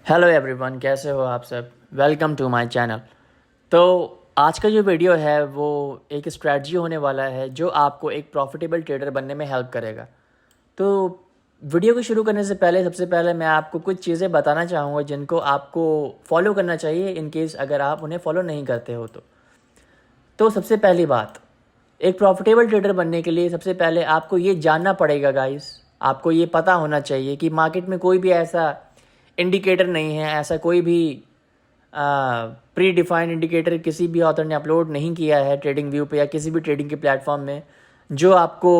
Hello everyone, कैसे हो आप सब। Welcome to my channel. तो आज का जो वीडियो है वो एक स्ट्रेटजी होने वाला है जो आपको एक प्रॉफिटेबल ट्रेडर बनने में हेल्प करेगा। तो वीडियो को शुरू करने से पहले सबसे पहले मैं आपको कुछ चीज़ें बताना चाहूँगा जिनको आपको फॉलो करना चाहिए इन केस अगर आप उन्हें फॉलो नहीं करते हो तो सबसे पहली बात, एक प्रॉफिटेबल ट्रेडर बनने के लिए सबसे पहले आपको ये जानना पड़ेगा गाइस, आपको ये पता होना चाहिए कि मार्केट में कोई भी ऐसा इंडिकेटर नहीं है, ऐसा कोई भी प्री डिफाइंड इंडिकेटर किसी भी ऑथर ने अपलोड नहीं किया है ट्रेडिंग व्यू पे या किसी भी ट्रेडिंग के प्लेटफॉर्म में जो आपको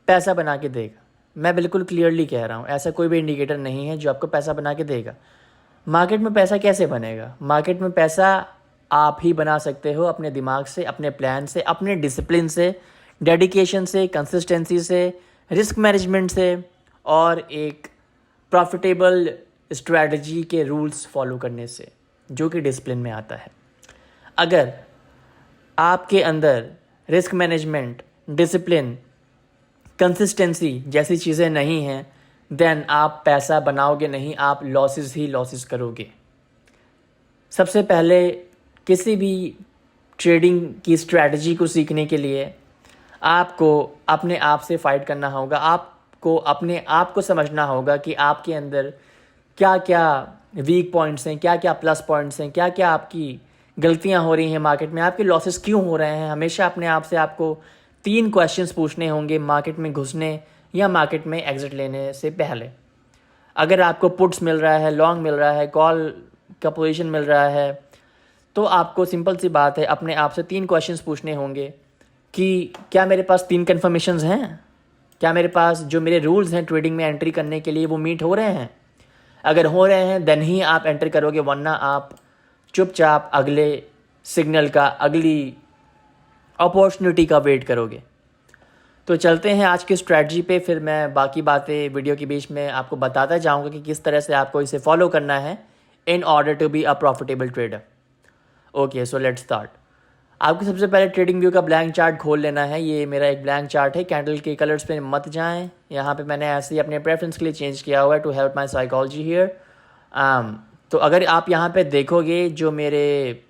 पैसा बना के देगा। मैं बिल्कुल क्लियरली कह रहा हूँ, ऐसा कोई भी इंडिकेटर नहीं है जो आपको पैसा बना के देगा। मार्केट में पैसा कैसे बनेगा? मार्केट में पैसा आप ही बना सकते हो अपने दिमाग से, अपने प्लान से, अपने डिसिप्लिन से, डेडिकेशन से, कंसिस्टेंसी से, रिस्क मैनेजमेंट से और एक प्रॉफिटेबल स्ट्रैटेजी के रूल्स फॉलो करने से जो कि डिसिप्लिन में आता है। अगर आपके अंदर रिस्क मैनेजमेंट, डिसिप्लिन, कंसिस्टेंसी जैसी चीज़ें नहीं हैं देन आप पैसा बनाओगे नहीं, आप लॉसेस ही लॉसेस करोगे। सबसे पहले किसी भी ट्रेडिंग की स्ट्रैटेजी को सीखने के लिए आपको अपने आप से फाइट करना होगा। आपको अपने आप को समझना होगा कि आपके अंदर क्या क्या वीक पॉइंट्स हैं, क्या क्या प्लस पॉइंट्स हैं, क्या क्या आपकी गलतियां हो रही हैं मार्केट में, आपके लॉसेस क्यों हो रहे हैं। हमेशा अपने आप से आपको 3 क्वेश्चंस पूछने होंगे मार्केट में घुसने या मार्केट में एग्जिट लेने से पहले। अगर आपको पुट्स मिल रहा है, लॉन्ग मिल रहा है, कॉल का पोजीशन मिल रहा है, तो आपको सिंपल सी बात है अपने आप से 3 क्वेश्चंस पूछने होंगे कि क्या मेरे पास 3 कन्फर्मेशंस हैं, क्या मेरे पास जो मेरे रूल्स हैं ट्रेडिंग में एंट्री करने के लिए वो मीट हो रहे हैं। अगर हो रहे हैं देन ही आप एंटर करोगे, वरना आप चुपचाप अगले सिग्नल का, अगली अपॉर्चुनिटी का वेट करोगे। तो चलते हैं आज की स्ट्रैटेजी पे, फिर मैं बाकी बातें वीडियो के बीच में आपको बताता जाऊंगा कि किस तरह से आपको इसे फॉलो करना है in order to be a profitable trader. Okay, so let's start. आपको सबसे पहले ट्रेडिंग व्यू का ब्लैंक चार्ट खोल लेना है। ये मेरा एक ब्लैंक चार्ट है, कैंडल के कलर्स पे मत जाएं। यहाँ पे मैंने ऐसे ही अपने प्रेफरेंस के लिए चेंज किया हुआ है to help my psychology here. तो अगर आप यहाँ पे देखोगे जो मेरे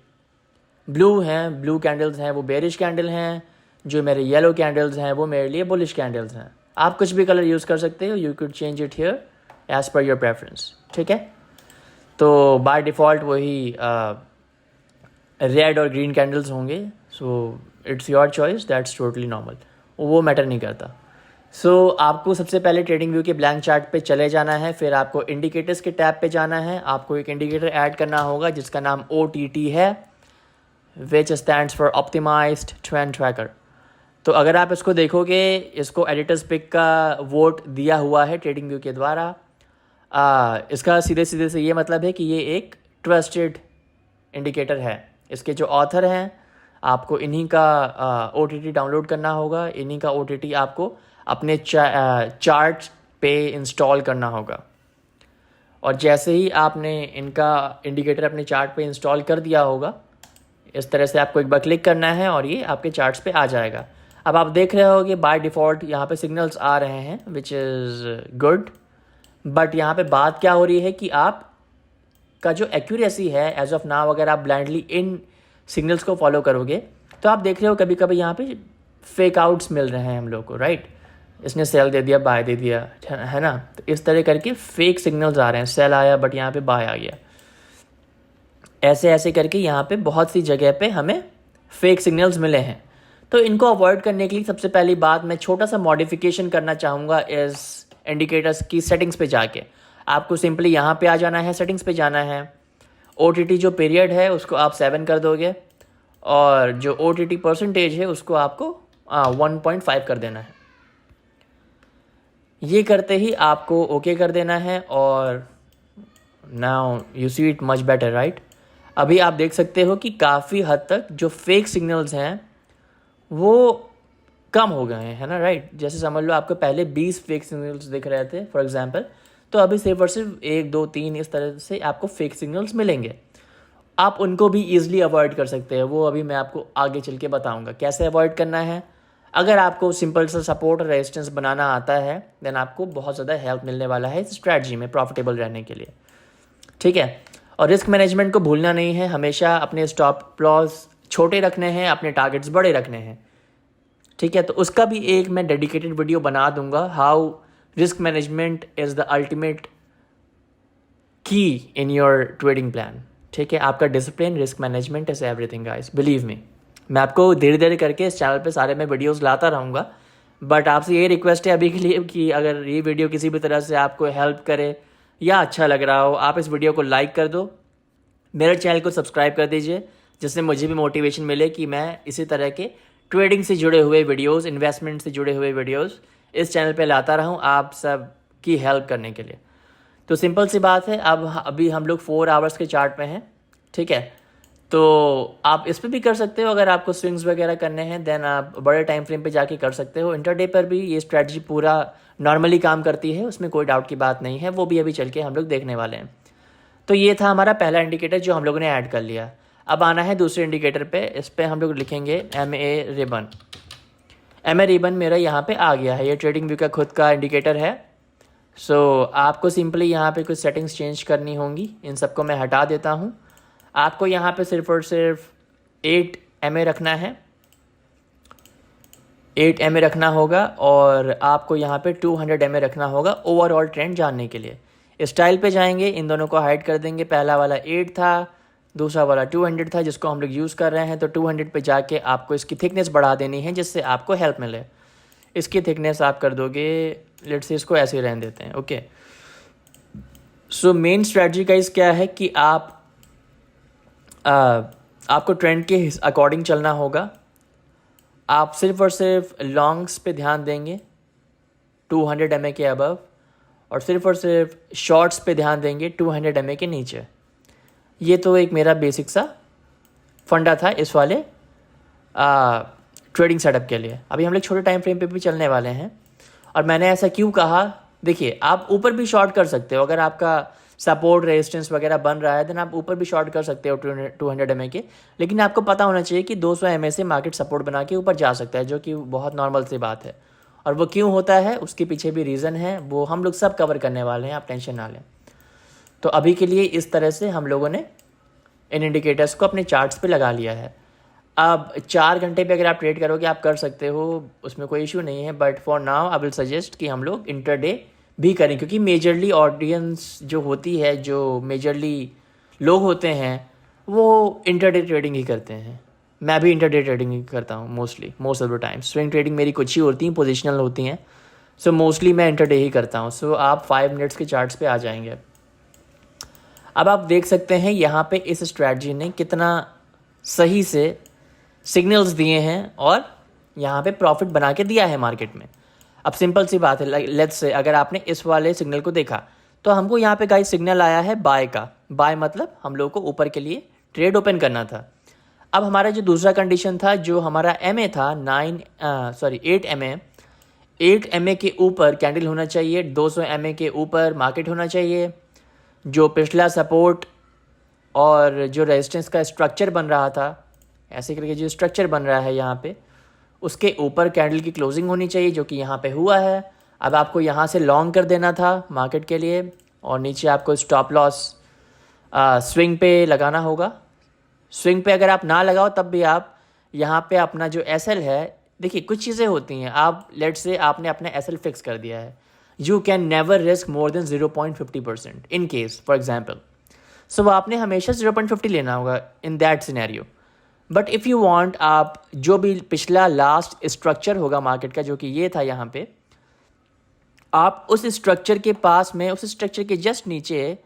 ब्लू हैं, ब्लू कैंडल्स हैं वो बेरिश कैंडल हैं, जो मेरे येलो कैंडल्स हैं वो मेरे लिए बुलिश कैंडल्स हैं। आप कुछ भी कलर यूज़ कर सकते हो, you could change it here as per your preference, ठीक है। तो बाय डिफ़ॉल्ट वही रेड और ग्रीन कैंडल्स होंगे, so it's your choice, that's totally normal, वो मैटर नहीं करता। सो आपको सबसे पहले ट्रेडिंग व्यू के ब्लैंक चार्ट पे चले जाना है, फिर आपको इंडिकेटर्स के टैब पे जाना है। आपको एक इंडिकेटर ऐड करना होगा जिसका नाम OTT है, which stands for optimised trend tracker. तो अगर आप इसको देखोगे, इसको एडिटर्स पिक का वोट दिया हुआ है ट्रेडिंग व्यू के द्वारा। इसका सीधे सीधे से ये मतलब है कि ये एक ट्रस्टेड इंडिकेटर है। इसके जो ऑथर हैं, आपको इन्हीं का OTT डाउनलोड करना होगा, इन्हीं का OTT आपको अपने चार्ट पे इंस्टॉल करना होगा। और जैसे ही आपने इनका इंडिकेटर अपने चार्ट पे इंस्टॉल कर दिया होगा, इस तरह से आपको एक बार क्लिक करना है और ये आपके चार्ट्स पे आ जाएगा। अब आप देख रहे हो कि बाय डिफ़ॉल्ट यहाँ पे सिग्नल्स आ रहे हैं, विच इज़ गुड। बट यहाँ पे बात क्या हो रही है कि आप का जो एक्यूरेसी है एज ऑफ नाउ, अगर आप ब्लाइंडली इन सिग्नल्स को फॉलो करोगे तो आप देख रहे हो कभी कभी यहाँ पे फेक आउट्स मिल रहे हैं हम लोग को, राइट। इसने सेल दे दिया, बाय दे दिया, है ना। तो इस तरह करके फेक सिग्नल्स आ रहे हैं, सेल आया बट यहाँ पे बाय आ गया। ऐसे ऐसे करके यहाँ पे बहुत सी जगह पे हमें फेक सिग्नल्स मिले हैं। तो इनको अवॉइड करने के लिए सबसे पहली बात मैं छोटा सा मॉडिफिकेशन करना चाहूँगा इस इंडिकेटर्स की सेटिंग्स पे जाके। आपको सिंपली यहाँ पे आ जाना है, सेटिंग्स पे जाना है। OTT जो पीरियड है उसको आप 7 कर दोगे और जो OTT परसेंटेज है उसको आपको 1.5 कर देना है। ये करते ही आपको ओके कर देना है और now you see it much better, right. अभी आप देख सकते हो कि काफ़ी हद तक जो फेक सिग्नल्स हैं वो कम हो गए हैं, है ना, राइट। जैसे समझ लो आपको पहले 20 फेक सिग्नल्स दिख रहे थे फॉर एग्जांपल, तो अभी सिर्फ और सिर्फ 1 2 3 इस तरह से आपको फेक सिग्नल्स मिलेंगे। आप उनको भी ईजिली अवॉइड कर सकते हैं, वो अभी मैं आपको आगे चल के बताऊँगा कैसे अवॉइड करना है। अगर आपको सिंपल सा सपोर्ट और रेजिस्टेंस बनाना आता है देन आपको बहुत ज़्यादा हेल्प मिलने वाला है इस स्ट्रैटेजी में प्रॉफिटेबल रहने के लिए। ठीक है। और रिस्क मैनेजमेंट को भूलना नहीं है, हमेशा अपने स्टॉप लॉस छोटे रखने हैं, अपने टारगेट्स बड़े रखने हैं, ठीक है। तो उसका भी एक मैं डेडिकेटेड वीडियो बना दूंगा, how risk management is the ultimate की इन योर ट्रेडिंग प्लान, ठीक है। आपका discipline, risk management is everything guys, believe me. मैं आपको धीरे धीरे करके इस चैनल पे सारे मैं वीडियोस लाता रहूँगा, बट आपसे ये रिक्वेस्ट है अभी के लिए कि अगर ये वीडियो किसी भी तरह से आपको हेल्प करे या अच्छा लग रहा हो, आप इस वीडियो को लाइक कर दो, मेरे चैनल को सब्सक्राइब कर दीजिए, जिससे मुझे भी मोटिवेशन मिले कि मैं इसी तरह के ट्रेडिंग से जुड़े हुए वीडियोस, इन्वेस्टमेंट से जुड़े हुए वीडियोस इस चैनल पे लाता रहूं आप सब की हेल्प करने के लिए। तो सिंपल सी बात है, अब अभी हम लोग 4 आवर्स के चार्ट पे हैं, ठीक है। तो आप इस पर भी कर सकते हो, अगर आपको स्विंग्स वगैरह करने हैं देन आप बड़े टाइम फ्रेम पे जाके कर सकते हो। इंटरडे पर भी ये स्ट्रेटजी पूरा नॉर्मली काम करती है, उसमें कोई डाउट की बात नहीं है, वो भी अभी चल के हम लोग देखने वाले हैं। तो ये था हमारा पहला इंडिकेटर जो हम लोगों ने ऐड कर लिया। अब आना है दूसरे इंडिकेटर पे, इस पर हम लोग लिखेंगे MA रिबन। MA रिबन मेरा यहाँ पे आ गया है, ये ट्रेडिंग व्यू का खुद का इंडिकेटर है। सो आपको सिंपली यहाँ पे कुछ सेटिंग्स चेंज करनी होंगी, इन सबको मैं हटा देता हूँ। आपको यहाँ पे सिर्फ और सिर्फ 8 MA रखना है, 8 MA रखना होगा, और आपको यहाँ पे 200 MA रखना होगा ओवरऑल ट्रेंड जानने के लिए। स्टाइल पे जाएंगे, इन दोनों को हाइड कर देंगे। पहला वाला 8 था, दूसरा वाला 200 था जिसको हम लोग यूज़ कर रहे हैं। तो 200 पे जाके आपको इसकी थिकनेस बढ़ा देनी है जिससे आपको हेल्प मिले। इसकी थिकनेस आप कर दोगे, लेट्स से इसको ऐसे ही रहने देते हैं, ओके। सो मेन स्ट्रेटजी का इस क्या है कि आपको ट्रेंड के अकॉर्डिंग चलना होगा। आप सिर्फ और सिर्फ लॉन्ग्स पे ध्यान देंगे 200 MA के अबव, और सिर्फ शॉर्ट्स पे ध्यान देंगे 200 MA के नीचे। ये तो एक मेरा बेसिक सा फंडा था इस वाले ट्रेडिंग सेटअप के लिए। अभी हम लोग छोटे टाइम फ्रेम पे भी चलने वाले हैं। और मैंने ऐसा क्यों कहा, देखिए आप ऊपर भी शॉर्ट कर सकते हो, अगर आपका सपोर्ट रेजिस्टेंस वगैरह बन रहा है देन आप ऊपर भी शॉर्ट कर सकते हो 200 MA के। लेकिन आपको पता होना चाहिए कि 200 MA से मार्केट सपोर्ट बना के ऊपर जा सकता है, जो कि बहुत नॉर्मल सी बात है। और वो क्यों होता है उसके पीछे भी रीज़न है, वो हम लोग सब कवर करने वाले हैं, आप टेंशन ना लें। तो अभी के लिए इस तरह से हम लोगों ने इन इंडिकेटर्स को अपने चार्ट्स पे लगा लिया है। अब 4 घंटे पे अगर आप ट्रेड करोगे आप कर सकते हो, उसमें कोई इशू नहीं है, but for now I will suggest कि हम लोग इंटरडे भी करें, क्योंकि मेजरली ऑडियंस जो होती है, जो मेजरली लोग होते हैं वो इंटरडे ट्रेडिंग ही करते हैं। मैं भी इंटरडे ट्रेडिंग ही करता हूँ most of the time. Swing trading मेरी कुछ ही होती हैं, पोजिशनल होती हैं, सो मोस्टली मैं इंटरडे ही करता हूँ। सो आप 5 मिनट्स के चार्ट्स पे आ जाएंगे। अब आप देख सकते हैं यहाँ पे इस स्ट्रैटेजी ने कितना सही से सिग्नल्स दिए हैं और यहाँ पे प्रॉफिट बना के दिया है मार्केट में। अब सिंपल सी बात है, लेट्स से अगर आपने इस वाले सिग्नल को देखा तो हमको यहाँ पे गाइस सिग्नल आया है बाय का। बाय मतलब हम लोग को ऊपर के लिए ट्रेड ओपन करना था। अब हमारा जो दूसरा कंडीशन था, जो हमारा MA था 8 MA के ऊपर कैंडल होना चाहिए, 200 MA के ऊपर मार्केट होना चाहिए। जो पिछला सपोर्ट और जो रेजिस्टेंस का स्ट्रक्चर बन रहा था, ऐसे करके जो स्ट्रक्चर बन रहा है यहाँ पे, उसके ऊपर कैंडल की क्लोजिंग होनी चाहिए, जो कि यहाँ पे हुआ है। अब आपको यहाँ से लॉन्ग कर देना था मार्केट के लिए, और नीचे आपको स्टॉप लॉस स्विंग पे लगाना होगा। स्विंग पे अगर आप ना लगाओ तब भी आप यहाँ पे अपना जो SL है, देखिए कुछ चीज़ें होती हैं, आप लेट्स से आपने अपना SL फिक्स कर दिया है, you can never risk more than 0.50% in case for example. So आपने हमेशा 0.50 लेना होगा in that scenario. But if you want, आप जो भी पिछला लास्ट स्ट्रक्चर होगा मार्केट का, जो कि ये था यहाँ पे, आप उस स्ट्रक्चर के पास में, उस स्ट्रक्चर के जस्ट नीचे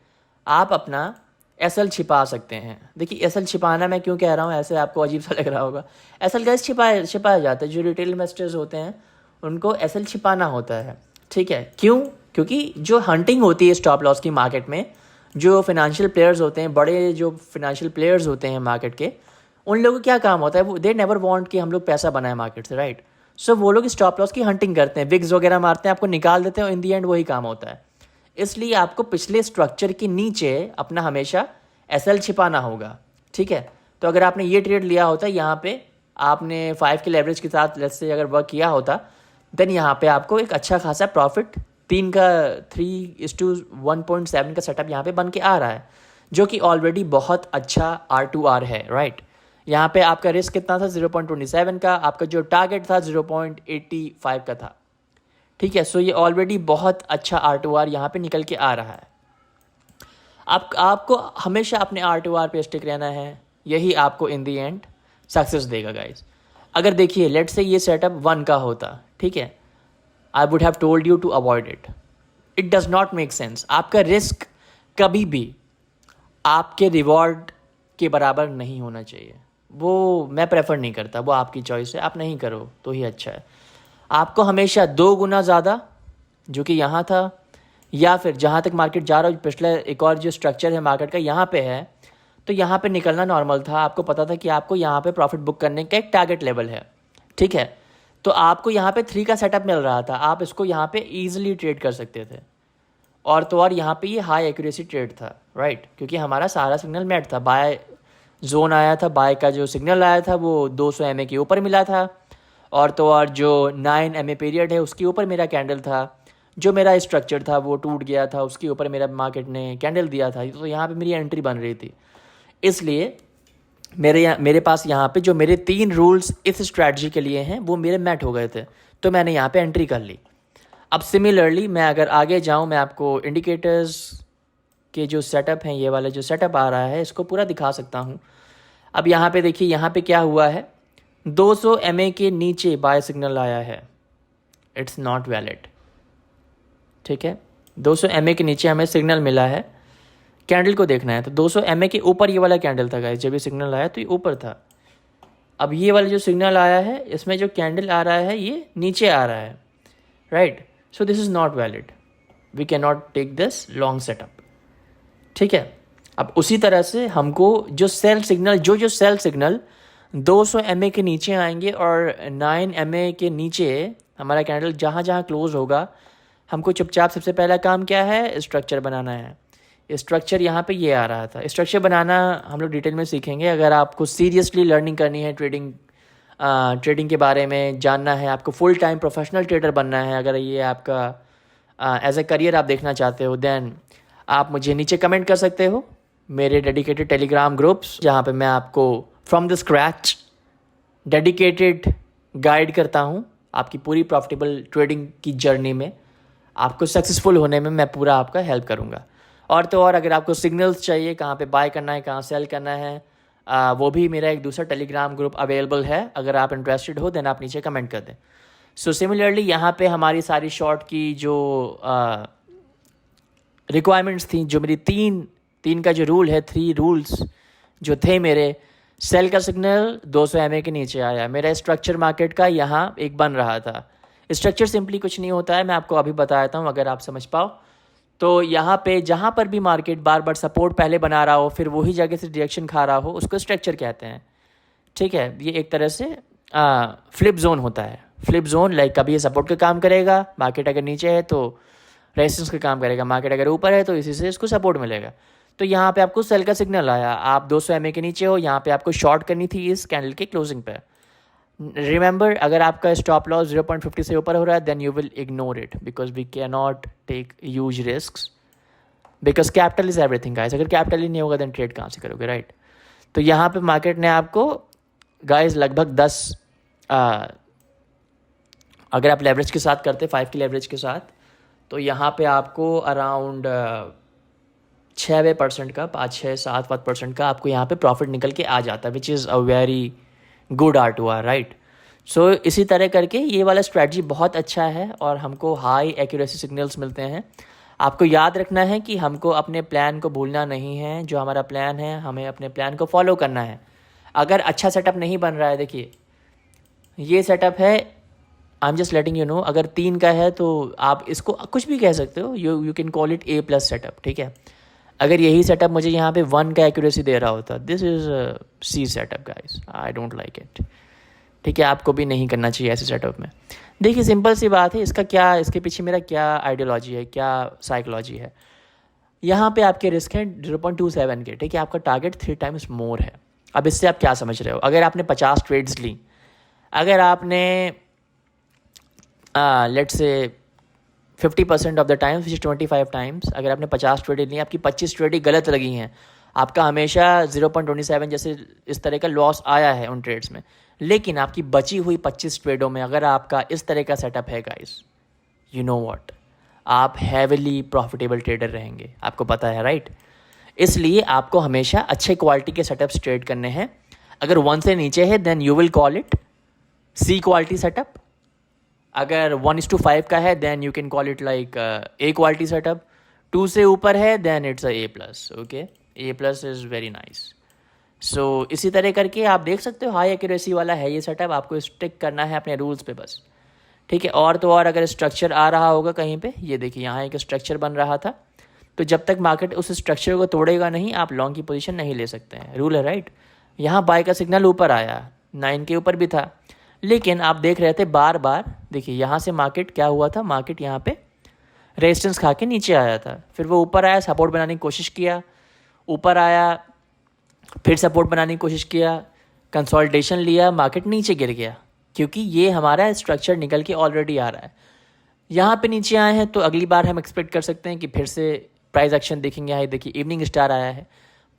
आप अपना SL छिपा सकते हैं। देखिए SL छिपाना मैं क्यों कह रहा हूँ, ऐसे आपको अजीब सा लग रहा होगा। SL गाइस छिपाया जाता है, जो रिटेल इन्वेस्टर्स होते हैं उनको SL छिपाना होता है, ठीक है। क्यों? क्योंकि जो हंटिंग होती है स्टॉप लॉस की मार्केट में, जो फाइनेंशियल प्लेयर्स होते हैं, बड़े जो फाइनेंशियल प्लेयर्स होते हैं मार्केट के, उन लोगों को क्या काम होता है, वो दे नेवर वांट कि हम लोग पैसा बनाए मार्केट से, राइट। सो वो लोग स्टॉप लॉस की हंटिंग करते हैं, विग्स वगैरह मारते हैं, आपको निकाल देते हैं, इन दी एंड वही काम होता है। इसलिए आपको पिछले स्ट्रक्चर के नीचे अपना हमेशा SL छिपाना होगा, ठीक है। तो अगर आपने ये ट्रेड लिया होता, यहाँ पे आपने 5 के लेवरेज के साथ लेट्स से अगर वर्क किया होता, देन यहाँ पे आपको एक अच्छा खासा प्रॉफिट 3 का 3:1.7 का सेटअप यहाँ पे बन के आ रहा है, जो कि ऑलरेडी बहुत अच्छा R2R है, राइट। यहाँ पे आपका रिस्क कितना था 0.27 का, आपका जो टारगेट था 0.85 का था, ठीक है। सो ये ऑलरेडी बहुत अच्छा R2R यहाँ पे निकल के आ रहा है। आपको हमेशा अपने R2R पे स्टिक रहना है, यही आपको इन दी एंड सक्सेस देगा गाइस। अगर देखिए लेट्स से ये सेटअप 1 का होता, ठीक है, I would have told you to avoid it, it does not make sense. आपका रिस्क कभी भी आपके रिवॉर्ड के बराबर नहीं होना चाहिए, वो मैं प्रेफर नहीं करता, वो आपकी चॉइस है, आप नहीं करो तो ही अच्छा है। आपको हमेशा 2 गुना ज़्यादा जो कि यहाँ था, या फिर जहाँ तक मार्केट जा रहा है, पिछला एक और जो स्ट्रक्चर है मार्केट का यहाँ पे है, तो यहाँ पे निकलना नॉर्मल था। आपको पता था कि आपको यहाँ पे प्रॉफिट बुक करने का एक टारगेट लेवल है, ठीक है। तो आपको यहाँ पे 3 का सेटअप मिल रहा था, आप इसको यहाँ पे ईजिली ट्रेड कर सकते थे, और तो और यहाँ पे ये हाई एक्यूरेसी ट्रेड था, राइट, क्योंकि हमारा सारा सिग्नल मैट था। बाय जोन आया था, बाय का जो सिग्नल आया था वो 200 MA के ऊपर मिला था, और तो और जो 9 MA पीरियड है उसके ऊपर मेरा कैंडल था। जो मेरा स्ट्रक्चर था वो टूट गया था, उसके ऊपर मेरा मार्केट ने कैंडल दिया था, तो यहाँ पे मेरी एंट्री बन रही थी। इसलिए मेरे पास यहाँ पे जो मेरे 3 रूल्स इस स्ट्रैटेजी के लिए हैं वो मेरे मैट हो गए थे, तो मैंने यहाँ पे एंट्री कर ली। अब सिमिलरली मैं अगर आगे जाऊँ, मैं आपको इंडिकेटर्स के जो सेटअप हैं, ये वाला जो सेटअप आ रहा है इसको पूरा दिखा सकता हूँ। अब यहाँ पे देखिए, यहाँ पे क्या हुआ है, 200 MA के नीचे बाय सिग्नल आया है, इट्स नॉट वैलिड, ठीक है। 200 MA के नीचे हमें सिग्नल मिला है, कैंडल को देखना है तो 200 MA के ऊपर ये वाला कैंडल था गाइस, जब ये सिग्नल आया तो ये ऊपर था। अब ये वाला जो सिग्नल आया है इसमें जो कैंडल आ रहा है ये नीचे आ रहा है, right. So this is not valid, we can not take this long setup, ठीक है। अब उसी तरह से हमको जो सेल सिग्नल 200 MA के नीचे आएंगे और 9 MA के नीचे हमारा कैंडल जहाँ जहाँ क्लोज होगा, हमको चुपचाप सबसे पहला काम क्या है, स्ट्रक्चर बनाना है। स्ट्रक्चर यहाँ पे ये आ रहा था, स्ट्रक्चर बनाना हम लोग डिटेल में सीखेंगे। अगर आपको सीरियसली लर्निंग करनी है, ट्रेडिंग के बारे में जानना है, आपको फुल टाइम प्रोफेशनल ट्रेडर बनना है, अगर ये आपका एज ए करियर आप देखना चाहते हो, देन आप मुझे नीचे कमेंट कर सकते हो मेरे डेडिकेटेड टेलीग्राम ग्रुप्स, जहाँ पे मैं आपको from the scratch dedicated guide करता हूँ आपकी पूरी प्रॉफिटेबल ट्रेडिंग की जर्नी में। आपको सक्सेसफुल होने में मैं पूरा आपका हेल्प करूँगा। और तो और अगर आपको सिग्नल्स चाहिए, कहाँ पे बाय करना है, कहाँ सेल करना है, वो भी मेरा एक दूसरा टेलीग्राम ग्रुप अवेलेबल है। अगर आप इंटरेस्टेड हो देन आप नीचे कमेंट कर दें। सो सिमिलरली यहाँ पे हमारी सारी शॉर्ट की जो रिक्वायरमेंट्स थी, जो मेरी तीन का जो रूल है, 3 रूल्स जो थे मेरे, सेल का सिग्नल 200 MA के नीचे आया, मेरा स्ट्रक्चर मार्केट का यहाँ एक बन रहा था। स्ट्रक्चर सिंपली कुछ नहीं होता है, मैं आपको अभी बताता हूँ अगर आप समझ पाओ। तो यहाँ पे जहाँ पर भी मार्केट बार बार सपोर्ट पहले बना रहा हो, फिर वही जगह से डायरेक्शन खा रहा हो, उसको स्ट्रक्चर कहते हैं, ठीक है। ये एक तरह से फ्लिप जोन होता है। फ्लिप जोन लाइक कभी ये सपोर्ट का काम करेगा, मार्केट अगर नीचे है तो रेजिस्टेंस का काम करेगा, मार्केट अगर ऊपर है तो इसी से इसको सपोर्ट मिलेगा। तो यहाँ पे आपको सेल का सिग्नल आया, आप 200 MA के नीचे हो, यहाँ पे आपको शॉर्ट करनी थी इस कैंडल के क्लोजिंग पे। रिमेंबर, अगर आपका स्टॉप लॉस 0.50 से ऊपर हो रहा है then you will ignore it, because we can not take huge risks, because capital is everything guys. अगर कैपिटल ही नहीं होगा देन ट्रेड कहाँ से करोगे, राइट। तो यहाँ पे मार्केट ने आपको गाइस लगभग 10 अगर आप लेवरेज के साथ करते 5 की लेवरेज के साथ, तो यहाँ पे आपको अराउंड 6% का 5-6-7% का आपको यहाँ पे प्रॉफिट निकल के आ जाता है, which is a very good R2R, right. So इसी तरह करके ये वाला स्ट्रैटेजी बहुत अच्छा है और हमको हाई एक्यूरेसी सिग्नल्स मिलते हैं। आपको याद रखना है कि हमको अपने प्लान को भूलना नहीं है, जो हमारा प्लान है हमें अपने प्लान को फॉलो करना है। अगर अच्छा सेटअप नहीं बन रहा है, देखिए ये सेटअप है, I am just letting you know, अगर 3 का है तो आप इसको कुछ भी कह सकते हो, you can call it A+ setup, ठीक है। अगर यही सेटअप मुझे यहाँ पे 1 का एक्यूरेसी दे रहा होता, this is C setup guys, I don't like it, ठीक है। आपको भी नहीं करना चाहिए ऐसे सेटअप में। देखिए सिंपल सी बात है, इसके पीछे मेरा क्या आइडियोलॉजी है, क्या साइकोलॉजी है। यहाँ पे आपके रिस्क हैं 0.27 के, ठीक है। आपका टारगेट 3 टाइम्स मोर है। अब इससे आप क्या समझ रहे हो, अगर आपने 50 ट्रेड्स ली, अगर आपने let's say 50% of the times, 25 times अगर आपने 50 ट्रेड ली, आपकी 25 ट्रेड गलत लगी हैं, आपका हमेशा 0.27 जैसे इस तरह का लॉस आया है उन ट्रेड्स में, लेकिन आपकी बची हुई 25 ट्रेडों में अगर आपका इस तरह का सेटअप है गाइस, यू नो व्हाट, आप हैविली प्रॉफिटेबल ट्रेडर रहेंगे, आपको पता है राइट। इसलिए आपको हमेशा अच्छे क्वालिटी के सेटअप्स ट्रेड करने हैं। अगर 1 से नीचे है then you will call it C quality setup. अगर 1:5 का है then you can call it like A quality setup. 2 से ऊपर है then it's A plus. Okay, A plus is very nice. So इसी तरह करके आप देख सकते हो हाई एक्यूरेसी वाला है ये सेटअप, आपको स्टिक करना है अपने रूल्स पे बस, ठीक है। और तो और अगर स्ट्रक्चर आ रहा होगा कहीं पे, ये देखिए यहाँ एक स्ट्रक्चर बन रहा था, तो जब तक मार्केट उस स्ट्रक्चर को तोड़ेगा नहीं आप लॉन्ग की पोजीशन नहीं ले सकते हैं, रूल है राइट। यहाँ बाय का सिग्नल ऊपर आया, 9 के ऊपर भी था, लेकिन आप देख रहे थे बार बार, देखिए यहाँ से मार्केट क्या हुआ था, मार्केट यहाँ पे रेजिस्टेंस खा के नीचे आया था, फिर वो ऊपर आया, सपोर्ट बनाने की कोशिश किया, ऊपर आया, फिर सपोर्ट बनाने की कोशिश किया, कंसोलिडेशन लिया, मार्केट नीचे गिर गया, क्योंकि ये हमारा स्ट्रक्चर निकल के ऑलरेडी आ रहा है। यहाँ पे नीचे आए हैं तो अगली बार हम एक्सपेक्ट कर सकते हैं कि फिर से प्राइस एक्शन देखेंगे। यहाँ देखिए इवनिंग स्टार आया है,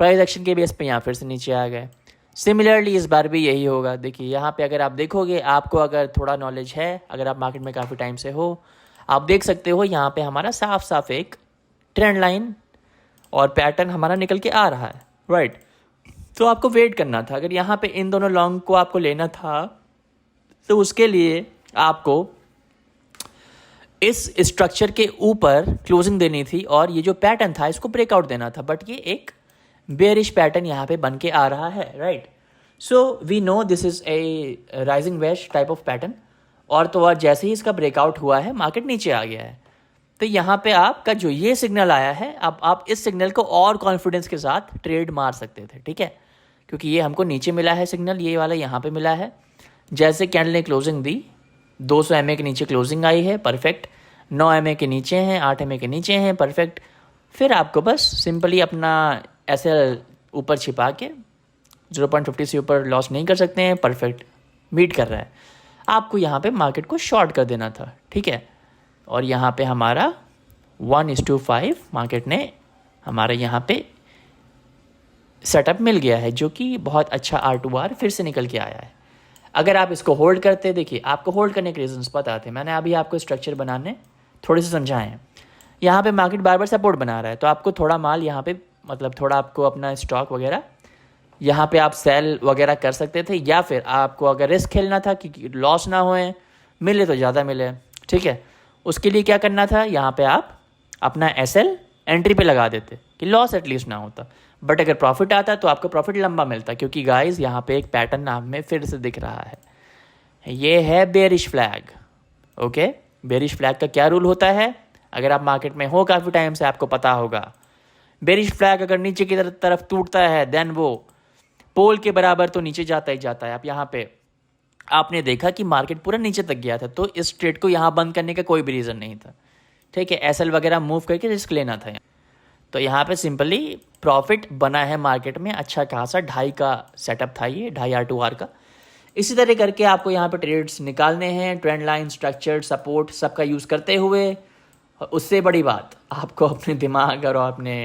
प्राइस एक्शन के बेस पे यहाँ फिर से नीचे आ गए। सिमिलरली इस बार भी यही होगा। देखिए यहाँ पे अगर आप देखोगे, आपको अगर थोड़ा नॉलेज है, अगर आप मार्केट में काफ़ी टाइम से हो, आप देख सकते हो यहाँ पे हमारा साफ साफ एक ट्रेंड लाइन और पैटर्न हमारा निकल के आ रहा है राइट। तो आपको वेट करना था, अगर यहाँ पे इन दोनों लॉन्ग को आपको लेना था तो उसके लिए आपको इस स्ट्रक्चर के ऊपर क्लोजिंग देनी थी और ये जो पैटर्न था इसको ब्रेकआउट देना था, बट ये एक बेयरिश पैटर्न यहाँ पे बन के आ रहा है right. So we know this is a rising wedge type of pattern, और तो और जैसे ही इसका ब्रेकआउट हुआ है मार्केट नीचे आ गया है। तो यहाँ पे आपका जो ये सिग्नल आया है, अब आप इस सिग्नल को और कॉन्फिडेंस के साथ ट्रेड मार सकते थे, ठीक है, क्योंकि ये हमको नीचे मिला है सिग्नल, ये वाला यहाँ पे मिला है। जैसे कैंडल ने क्लोजिंग दी, 200 MA के नीचे क्लोजिंग आई है, परफेक्ट, 9 MA के नीचे हैं, 8 MA के नीचे हैं, परफेक्ट। फिर आपको बस सिंपली अपना ऐसे ऊपर छिपा के 0.50 से ऊपर लॉस नहीं कर सकते हैं, परफेक्ट मीट कर रहा है, आपको यहाँ पे मार्केट को शॉर्ट कर देना था, ठीक है। और यहाँ पे हमारा 1:5 मार्केट ने हमारे यहाँ पे सेटअप मिल गया है, जो कि बहुत अच्छा R2R फिर से निकल के आया है। अगर आप इसको होल्ड करते, देखिए आपको होल्ड करने के रीजंस पता थे, मैंने अभी आपको स्ट्रक्चर बनाने थोड़े से समझाए हैं। यहाँ पे मार्केट बार बार सपोर्ट बना रहा है, तो आपको थोड़ा माल यहाँ पे, मतलब थोड़ा आपको अपना स्टॉक वगैरह यहाँ पे आप सेल वगैरह कर सकते थे, या फिर आपको अगर रिस्क खेलना था कि लॉस ना होए, मिले तो ज़्यादा मिले, ठीक है, उसके लिए क्या करना था, यहाँ पे आप अपना SL एंट्री पे लगा देते कि लॉस एटलीस्ट ना होता। बट अगर प्रॉफिट आता तो आपको प्रॉफिट लंबा मिलता, क्योंकि गाइस यहाँ पे एक पैटर्न नाम में फिर से दिख रहा है, ये है bearish flag. Okay, bearish flag का क्या रूल होता है, अगर आप मार्केट में हो काफ़ी टाइम से आपको पता होगा, बेरिश फ्लैग अगर नीचे की तरफ टूटता है देन वो पोल के बराबर तो नीचे जाता ही जाता है। आप यहाँ पे आपने देखा कि मार्केट पूरा नीचे तक गया था, तो इस ट्रेड को यहाँ बंद करने का कोई भी रीज़न नहीं था, ठीक है, SL वगैरह मूव करके रिस्क लेना था। तो यहाँ पे सिंपली प्रॉफिट बना है मार्केट में, अच्छा खासा 2.5 का सेटअप था ये, 2.5 R2R का। इसी तरह करके आपको यहाँ पे ट्रेड्स निकालने हैं, ट्रेंड लाइन, स्ट्रक्चर, सपोर्ट सबका यूज़ करते हुए। और उससे बड़ी बात, आपको अपने दिमाग और अपने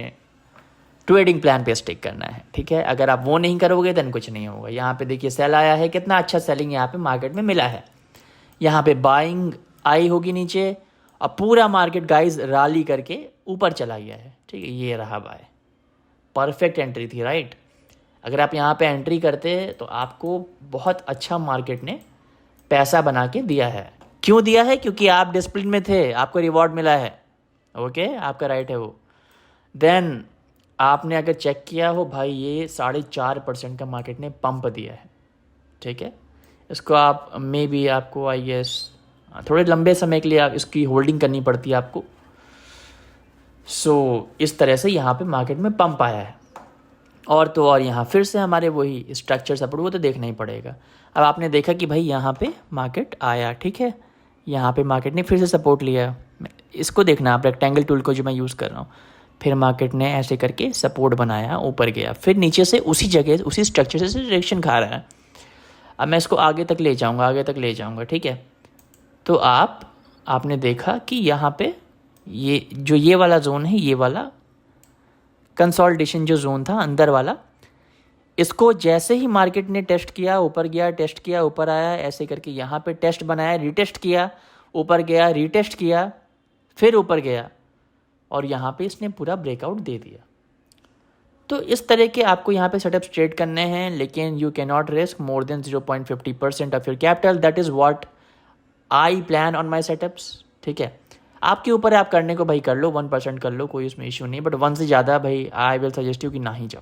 ट्रेडिंग प्लान पे स्टिक करना है, ठीक है। अगर आप वो नहीं करोगे देन कुछ नहीं होगा। यहाँ पे देखिए सेल आया है, कितना अच्छा सेलिंग यहाँ पे मार्केट में मिला है। यहाँ पे बाइंग आई होगी नीचे, और पूरा मार्केट गाइस रैली करके ऊपर चला गया है, ठीक है, ये रहा बाय, परफेक्ट एंट्री थी राइट। अगर आप यहाँ पे एंट्री करते तो आपको बहुत अच्छा मार्केट ने पैसा बना के दिया है। क्यों दिया है, क्योंकि आप डिसिप्लिन में थे, आपको रिवॉर्ड मिला है, ओके, आपका राइट है वो। देन आपने अगर चेक किया हो भाई, ये 4.5% का मार्केट ने पंप दिया है, ठीक है। इसको आप मे बी आपको आई गेस थोड़े लंबे समय के लिए आप इसकी होल्डिंग करनी पड़ती है आपको। सो इस तरह से यहाँ पे मार्केट में पंप आया है। और तो और यहाँ फिर से हमारे वही स्ट्रक्चर सपोर्ट, वो तो देखना ही पड़ेगा। अब आपने देखा कि भाई यहाँ पे मार्केट आया, ठीक है, यहाँ पे मार्केट ने फिर से सपोर्ट लिया, इसको देखना आप, रेक्टेंगल टूल को जो मैं यूज़ कर रहा हूँ। फिर मार्केट ने ऐसे करके सपोर्ट बनाया, ऊपर गया, फिर नीचे से उसी जगह उसी स्ट्रक्चर से डायरेक्शन खा रहा है। अब मैं इसको आगे तक ले जाऊँगा, आगे तक ले जाऊँगा, ठीक है। तो आपने देखा कि यहाँ पे ये वाला जोन है, ये वाला कंसोलिडेशन जो जोन था अंदर वाला, इसको जैसे ही मार्केट ने टेस्ट किया, ऊपर गया, टेस्ट किया, ऊपर आया, ऐसे करके यहाँ पे टेस्ट बनाया, रीटेस्ट किया, ऊपर गया, रीटेस्ट किया, फिर ऊपर गया, और यहाँ पे इसने पूरा ब्रेकआउट दे दिया। तो इस तरह के आपको यहाँ पे सेटअप्स ट्रेड करने हैं, लेकिन you can not risk more than 0.50% of your capital. That is what I plan on my setups. ठीक है, आपके ऊपर है, आप करने को भाई कर लो, 1% कर लो, कोई उसमें इशू नहीं, बट 1 से ज़्यादा भाई आई विल सजेस्ट यू कि ना ही जाओ।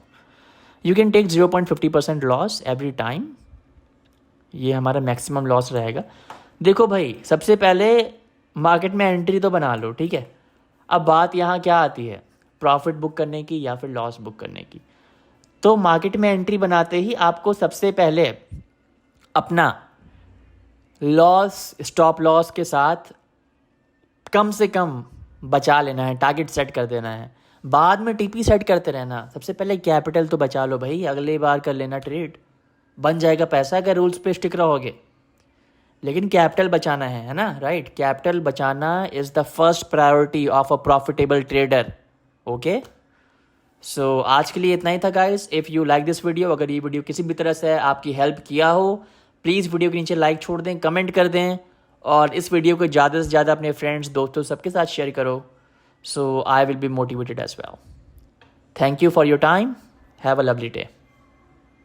You can take 0.50% loss every time, ये हमारा मैक्सिमम लॉस रहेगा। देखो भाई, सबसे पहले मार्केट में एंट्री तो बना लो, ठीक है। अब बात यहाँ क्या आती है, प्रॉफिट बुक करने की या फिर लॉस बुक करने की। तो मार्केट में एंट्री बनाते ही आपको सबसे पहले अपना लॉस, स्टॉप लॉस के साथ कम से कम बचा लेना है, टारगेट सेट कर देना है। बाद में टीपी सेट करते रहना, सबसे पहले कैपिटल तो बचा लो भाई, अगले बार कर लेना ट्रेड, बन जाएगा पैसा अगर रूल्स पे स्टिक रहोगे। लेकिन कैपिटल बचाना है ना, राइट। कैपिटल बचाना is the first priority of a profitable trader. Okay, so आज के लिए इतना ही था guys. If you like this video, अगर ये वीडियो किसी भी तरह से आपकी हेल्प किया हो, प्लीज़ वीडियो के नीचे लाइक छोड़ दें, कमेंट कर दें, और इस वीडियो को ज़्यादा से ज़्यादा अपने फ्रेंड्स, दोस्तों, सबके साथ शेयर करो, so I will be motivated as well. Thank you for your time, have a lovely day.